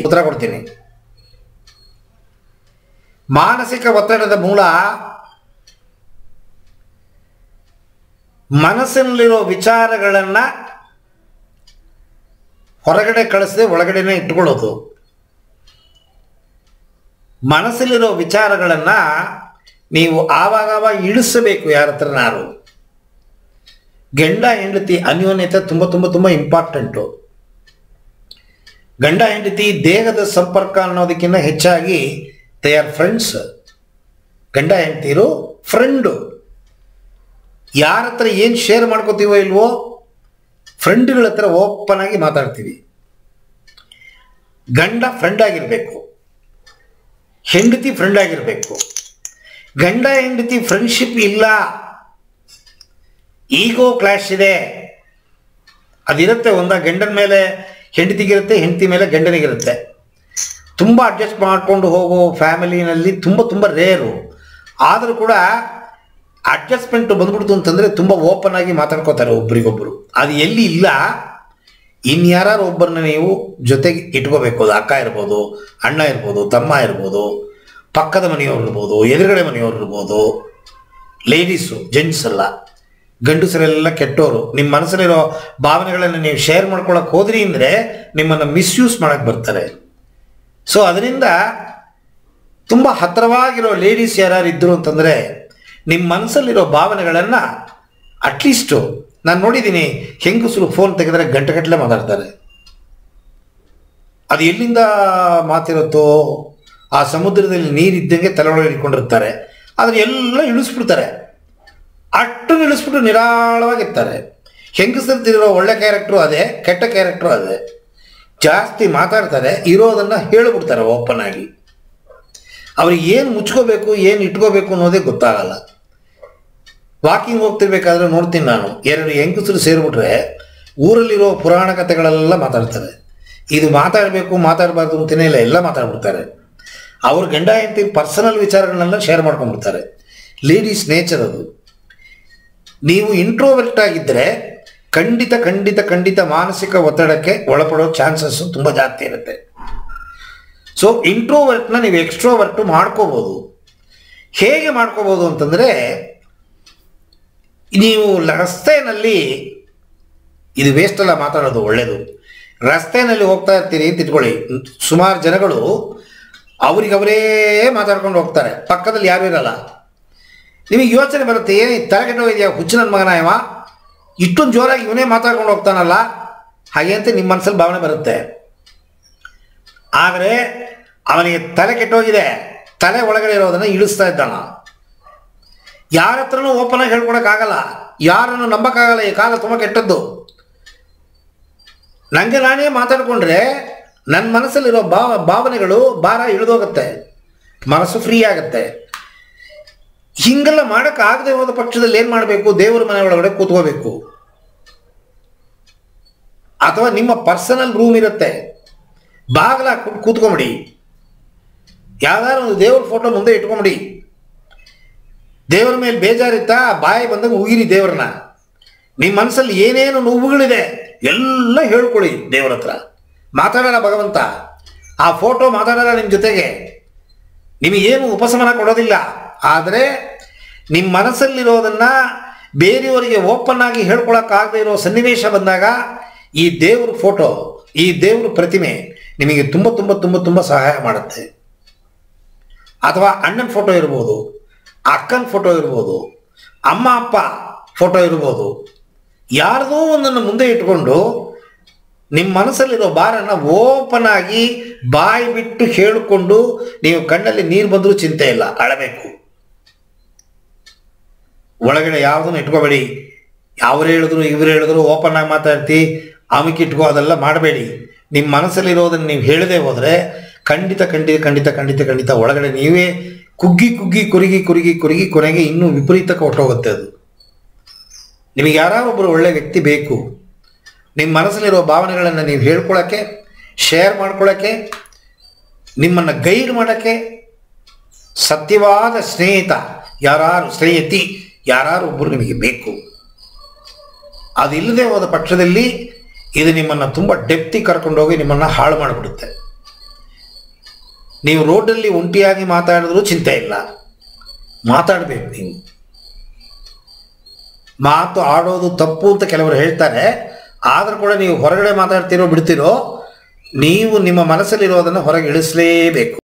ಉತ್ತರ ಕೊಡ್ತೀನಿ. ಮಾನಸಿಕ ಒತ್ತಡದ ಮೂಲ ಮನಸ್ಸಿನಲ್ಲಿರೋ ವಿಚಾರಗಳನ್ನು ಹೊರಗಡೆ ಕಳಿಸದೆ ಒಳಗಡೆನೆ ಇಟ್ಕೊಳ್ಳೋದು. ಮನಸ್ಸಲ್ಲಿರೋ ವಿಚಾರಗಳನ್ನು ನೀವು ಆವಾಗ ಇಳಿಸಬೇಕು. ಯಾರ ಹತ್ರನಾರು ಗಂಡ ಹೆಂಡತಿ ಅನ್ಯೋನ್ಯತೆ ತುಂಬ ತುಂಬ ತುಂಬ ಇಂಪಾರ್ಟೆಂಟು. ಗಂಡ ಹೆಂಡತಿ ದೇಹದ ಸಂಪರ್ಕ ಅನ್ನೋದಕ್ಕಿಂತ ಹೆಚ್ಚಾಗಿ ದೇ ಆರ್ ಫ್ರೆಂಡ್ಸ್. ಗಂಡ ಹೆಂಡತಿರು ಫ್ರೆಂಡು. ಯಾರ ಹತ್ರ ಏನು ಶೇರ್ ಮಾಡ್ಕೋತೀವೋ ಇಲ್ವೋ ಫ್ರೆಂಡ್ಗಳ ಹತ್ರ ಓಪನ್ ಆಗಿ ಮಾತಾಡ್ತೀವಿ. ಗಂಡ ಫ್ರೆಂಡ್ ಆಗಿರಬೇಕು, ಹೆಂಡತಿ ಫ್ರೆಂಡ್ ಆಗಿರಬೇಕು. ಗಂಡ ಹೆಂಡತಿ ಫ್ರೆಂಡ್ಶಿಪ್ ಇಲ್ಲ, ಈಗೋ ಕ್ಲಾಶ್ ಇದೆ, ಅದಿರುತ್ತೆ. ಗಂಡನ ಮೇಲೆ ಹೆಂಡತಿಗಿರುತ್ತೆ, ಹೆಂಡತಿ ಮೇಲೆ ಗಂಡನಿಗಿರುತ್ತೆ. ತುಂಬ ಅಡ್ಜಸ್ಟ್ ಮಾಡಿಕೊಂಡು ಹೋಗೋ ಫ್ಯಾಮಿಲಿನಲ್ಲಿ ತುಂಬ ತುಂಬ ರೇರು. ಆದರೂ ಕೂಡ ಅಡ್ಜಸ್ಟ್ಮೆಂಟ್ ಬಂದ್ಬಿಡ್ತು ಅಂತಂದರೆ ತುಂಬ ಓಪನ್ ಆಗಿ ಮಾತಾಡ್ಕೋತಾರೆ ಒಬ್ರಿಗೊಬ್ಬರು. ಅದು ಎಲ್ಲಿ ಇಲ್ಲ, ಇನ್ಯಾರು ಒಬ್ಬರನ್ನ ನೀವು ಜೊತೆಗೆ ಇಟ್ಕೋಬೇಕು. ಅದು ಅಕ್ಕ ಇರ್ಬೋದು, ಅಣ್ಣ ಇರ್ಬೋದು, ತಮ್ಮ ಇರ್ಬೋದು, ಪಕ್ಕದ ಮನೆಯವ್ರು ಇರ್ಬೋದು, ಎದುರುಗಡೆ ಮನೆಯವ್ರು ಇರ್ಬೋದು. ಲೇಡೀಸು, ಜೆಂಟ್ಸ್ ಅಲ್ಲ. ಗಂಡಸರೆಲ್ಲ ಕೆಟ್ಟವರು. ನಿಮ್ಮ ಮನಸ್ಸಲ್ಲಿರೋ ಭಾವನೆಗಳನ್ನು ನೀವು ಶೇರ್ ಮಾಡ್ಕೊಳಕ್ಕೆ ಹೋದ್ರಿ ಅಂದರೆ ನಿಮ್ಮನ್ನು ಮಿಸ್ಯೂಸ್ ಮಾಡೋಕ್ಕೆ ಬರ್ತಾರೆ. ಸೊ ಅದರಿಂದ ತುಂಬ ಹತ್ತಿರವಾಗಿರೋ ಲೇಡೀಸ್ ಯಾರು ಇದ್ದರು ಅಂತಂದರೆ ನಿಮ್ಮ ಮನಸ್ಸಲ್ಲಿರೋ ಭಾವನೆಗಳನ್ನು ಅಟ್ಲೀಸ್ಟು ನಾನು ನೋಡಿದ್ದೀನಿ. ಹೆಂಗಸರು ಫೋನ್ ತೆಗೆದರೆ ಗಂಟೆಗಟ್ಟಲೆ ಮಾತಾಡ್ತಾರೆ. ಅದು ಎಲ್ಲಿಂದ ಮಾತಿರುತ್ತೋ ಆ ಸಮುದ್ರದಲ್ಲಿ ನೀರಿದ್ದಂಗೆ ತಲೆಯೊಳಗೆ ಇಟ್ಕೊಂಡಿರ್ತಾರೆ. ಆದರೆ ಎಲ್ಲ ಇಳಿಸ್ಬಿಡ್ತಾರೆ. ಅಟ್ಟು ಇಳಿಸ್ಬಿಟ್ಟು ನಿರಾಳವಾಗಿರ್ತಾರೆ. ಹೆಂಗಸರ್ದಿರೋ ಒಳ್ಳೆ ಕ್ಯಾರೆಕ್ಟ್ರು ಅದೇ, ಕೆಟ್ಟ ಕ್ಯಾರೆಕ್ಟ್ರು ಅದೇ. ಜಾಸ್ತಿ ಮಾತಾಡ್ತಾರೆ, ಇರೋದನ್ನು ಹೇಳಿಬಿಡ್ತಾರೆ ಓಪನ್ ಆಗಿ. ಅವ್ರಿಗೆ ಏನು ಮುಚ್ಕೋಬೇಕು ಏನು ಇಟ್ಕೋಬೇಕು ಅನ್ನೋದೇ ಗೊತ್ತಾಗಲ್ಲ. ವಾಕಿಂಗ್ ಹೋಗ್ತಿರ್ಬೇಕಾದ್ರೆ ನೋಡ್ತೀನಿ ನಾನು, 2 ಹೆಂಗಸರು ಸೇರಿಬಿಟ್ರೆ ಊರಲ್ಲಿರೋ ಪುರಾಣ ಕಥೆಗಳೆಲ್ಲ ಮಾತಾಡ್ತಾರೆ. ಇದು ಮಾತಾಡಬೇಕು ಮಾತಾಡಬಾರ್ದು ಅಂತಲೇ ಇಲ್ಲ, ಎಲ್ಲ ಮಾತಾಡ್ಬಿಡ್ತಾರೆ. ಅವ್ರ ಗಂಡ ಹೆಂಡತಿ ಪರ್ಸನಲ್ ವಿಚಾರಗಳನ್ನೆಲ್ಲ ಶೇರ್ ಮಾಡ್ಕೊಂಡ್ಬಿಡ್ತಾರೆ. ಲೇಡೀಸ್ ನೇಚರ್ ಅದು. ನೀವು ಇಂಟ್ರೋವರ್ಟ್ ಆಗಿದ್ದರೆ ಖಂಡಿತ ಖಂಡಿತ ಖಂಡಿತ ಮಾನಸಿಕ ಒತ್ತಡಕ್ಕೆ ಒಳಪಡೋ ಚಾನ್ಸಸ್ಸು ತುಂಬ ಜಾಸ್ತಿ ಇರುತ್ತೆ. ಸೊ ಇಂಟ್ರೋವರ್ಟ್ನ ನೀವು ಎಕ್ಸ್ಟ್ರೋವರ್ಟು ಮಾಡ್ಕೋಬೋದು. ಹೇಗೆ ಮಾಡ್ಕೋಬೋದು ಅಂತಂದರೆ, ನೀವು ರಸ್ತೆಯಲ್ಲಿ, ಇದು ವೇಸ್ಟ್ ಅಲ್ಲ ಮಾತಾಡೋದು, ಒಳ್ಳೆಯದು. ರಸ್ತೆಯಲ್ಲಿ ಹೋಗ್ತಾ ಇರ್ತೀರಿ ಅಂತ ಇಟ್ಕೊಳ್ಳಿ. ಸುಮಾರು ಜನಗಳು ಅವರಿಗವರೇ ಮಾತಾಡ್ಕೊಂಡು ಹೋಗ್ತಾರೆ, ಪಕ್ಕದಲ್ಲಿ ಯಾರೂ ಇರಲ್ಲ. ನಿಮಗೆ ಯೋಚನೆ ಬರುತ್ತೆ, ಏನು ತಲೆಗೆಟ್ಟೋ ಇದೆಯಾ, ಹುಚ್ಚು ನನ್ನ ಮಗನ ಇವ, ಇಷ್ಟೊಂದು ಜೋರಾಗಿ ಇವನೇ ಮಾತಾಡ್ಕೊಂಡು ಹೋಗ್ತಾನಲ್ಲ, ಹಾಗೆ ಅಂತ ನಿಮ್ಮ ಮನಸ್ಸಲ್ಲಿ ಭಾವನೆ ಬರುತ್ತೆ. ಆದರೆ ಅವನಿಗೆ ತಲೆ ಕೆಟ್ಟೋಗಿದೆ, ತಲೆ ಒಳಗಡೆ ಇರೋದನ್ನು ಇಳಿಸ್ತಾ ಇದ್ದಾನ. ಯಾರ ಹತ್ರನೂ ಓಪನ್ ಆಗಿ ಹೇಳ್ಕೊಳಕ್ಕಾಗಲ್ಲ, ಯಾರನ್ನು ನಂಬಕ್ಕಾಗಲ್ಲ. ಈ ಕಾಲ ತುಂಬ ಕೆಟ್ಟದ್ದು. ನನಗೆ ನಾನೇ ಮಾತಾಡಿಕೊಂಡ್ರೆ ನನ್ನ ಮನಸ್ಸಲ್ಲಿರೋ ಭಾವನೆಗಳು ಭಾರ ಇಳಿದೋಗುತ್ತೆ, ಮನಸ್ಸು ಫ್ರೀ ಆಗುತ್ತೆ. ಹಿಂಗೆಲ್ಲ ಮಾಡೋಕ್ಕಾಗದೆ ಹೋದ ಪಕ್ಷದಲ್ಲಿ ಏನು ಮಾಡಬೇಕು? ದೇವರ ಮನೆ ಒಳಗಡೆ ಕೂತ್ಕೋಬೇಕು. ಅಥವಾ ನಿಮ್ಮ ಪರ್ಸನಲ್ ರೂಮ್ ಇರುತ್ತೆ, ಬಾಗಿಲ ಕೂತ್ಕೊಂಬಿಡಿ. ಯಾವ್ದಾದ್ರು ಒಂದು ದೇವ್ರ ಫೋಟೋ ಮುಂದೆ ಇಟ್ಕೊಂಬಿಡಿ. ದೇವರ ಮೇಲೆ ಬೇಜಾರಿತ್ತಾ, ಬಾಯಿ ಬಂದಾಗ ಉಗಿರಿ ದೇವ್ರನ್ನ. ನಿಮ್ಮ ಮನಸ್ಸಲ್ಲಿ ಏನೇನು ನೋವುಗಳಿದೆ ಎಲ್ಲ ಹೇಳ್ಕೊಳ್ಳಿ ದೇವ್ರ ಹತ್ರ. ಮಾತಾಡೋಣ ಭಗವಂತ, ಆ ಫೋಟೋ ಮಾತಾಡೋಣ ನಿಮ್ಮ ಜೊತೆಗೆ, ನಿಮಗೇನು ಉಪಶಮನ ಕೊಡೋದಿಲ್ಲ. ಆದರೆ ನಿಮ್ಮ ಮನಸ್ಸಲ್ಲಿರೋದನ್ನು ಬೇರೆಯವರಿಗೆ ಓಪನ್ ಆಗಿ ಹೇಳ್ಕೊಳಕ್ಕಾಗದೇ ಇರೋ ಸನ್ನಿವೇಶ ಬಂದಾಗ ಈ ದೇವ್ರ ಫೋಟೋ, ಈ ದೇವ್ರ ಪ್ರತಿಮೆ ನಿಮಗೆ ತುಂಬ ತುಂಬ ತುಂಬ ತುಂಬ ಸಹಾಯ ಮಾಡುತ್ತೆ. ಅಥವಾ ಅಣ್ಣನ ಫೋಟೋ ಇರ್ಬೋದು, ಅಕ್ಕನ ಫೋಟೋ ಇರ್ಬೋದು, ಅಮ್ಮ ಅಪ್ಪ ಫೋಟೋ ಇರ್ಬೋದು. ಯಾರ್ದೋ ಒಂದನ್ನು ಮುಂದೆ ಇಟ್ಕೊಂಡು ನಿಮ್ಮ ಮನಸ್ಸಲ್ಲಿರೋ ಭಾರನ ಓಪನ್ ಆಗಿ ಬಾಯಿ ಬಿಟ್ಟು ಹೇಳಿಕೊಂಡು, ನೀವು ಕಣ್ಣಲ್ಲಿ ನೀರು ಬಂದರೂ ಚಿಂತೆ ಇಲ್ಲ, ಅಳಬೇಕು. ಒಳಗಡೆ ಯಾವುದನ್ನು ಇಟ್ಕೋಬೇಡಿ. ಅವ್ರು ಹೇಳಿದ್ರು ಇವ್ರು ಹೇಳಿದ್ರು ಓಪನ್ ಆಗಿ ಮಾತಾಡ್ತಿ ಆಮಿಕೆ ಇಟ್ಕೋ, ಅದೆಲ್ಲ ಮಾಡಬೇಡಿ. ನಿಮ್ಮ ಮನಸ್ಸಲ್ಲಿರೋದನ್ನು ನೀವು ಹೇಳದೆ ಹೋದರೆ ಖಂಡಿತ ಖಂಡಿತ ಖಂಡಿತ ಖಂಡಿತ ಖಂಡಿತ ಒಳಗಡೆ ನೀವೇ ಕುಗ್ಗಿ ಕುಗ್ಗಿ ಕುರುಗಿ ಕುರುಗಿ ಕುರುಗಿ ಕೊನೆಗೆ ಇನ್ನೂ ವಿಪರೀತಕ್ಕೆ ಹೊಟ್ಟೋಗುತ್ತೆ. ಅದು ನಿಮಗೆ ಯಾರೊಬ್ಬರು ಒಳ್ಳೆ ವ್ಯಕ್ತಿ ಬೇಕು. ನಿಮ್ಮ ಮನಸ್ಸಲ್ಲಿರೋ ಭಾವನೆಗಳನ್ನು ನೀವು ಹೇಳ್ಕೊಳ್ಳೋಕ್ಕೆ, ಶೇರ್ ಮಾಡ್ಕೊಳ್ಳೋಕ್ಕೆ, ನಿಮ್ಮನ್ನು ಗೈಡ್ ಮಾಡೋಕ್ಕೆ ಸತ್ಯವಾದ ಸ್ನೇಹಿತ ಸ್ನೇಹಿತಿ ಯಾರು ಒಬ್ಬರು ನಿಮಗೆ ಬೇಕು. ಅದಿಲ್ಲದೆ ಹೋದ ಪಕ್ಷದಲ್ಲಿ ಇದು ನಿಮ್ಮನ್ನು ತುಂಬ ಡೆಪ್ತಿಗೆ ಕರ್ಕೊಂಡೋಗಿ ನಿಮ್ಮನ್ನು ಹಾಳು ಮಾಡಿಬಿಡುತ್ತೆ. ನೀವು ರೋಡಲ್ಲಿ ಒಂಟಿಯಾಗಿ ಮಾತಾಡಿದ್ರೂ ಚಿಂತೆ ಇಲ್ಲ, ಮಾತಾಡಬೇಕು. ನೀವು ಮಾತು ಆಡೋದು ತಪ್ಪು ಅಂತ ಕೆಲವರು ಹೇಳ್ತಾರೆ, ಆದರೂ ಕೂಡ ನೀವು ಹೊರಗಡೆ ಮಾತಾಡ್ತಿರೋ ಬಿಡ್ತಿರೋ, ನೀವು ನಿಮ್ಮ ಮನಸ್ಸಲ್ಲಿರೋದನ್ನು ಹೊರಗೆ ಇಳಿಸಲೇಬೇಕು.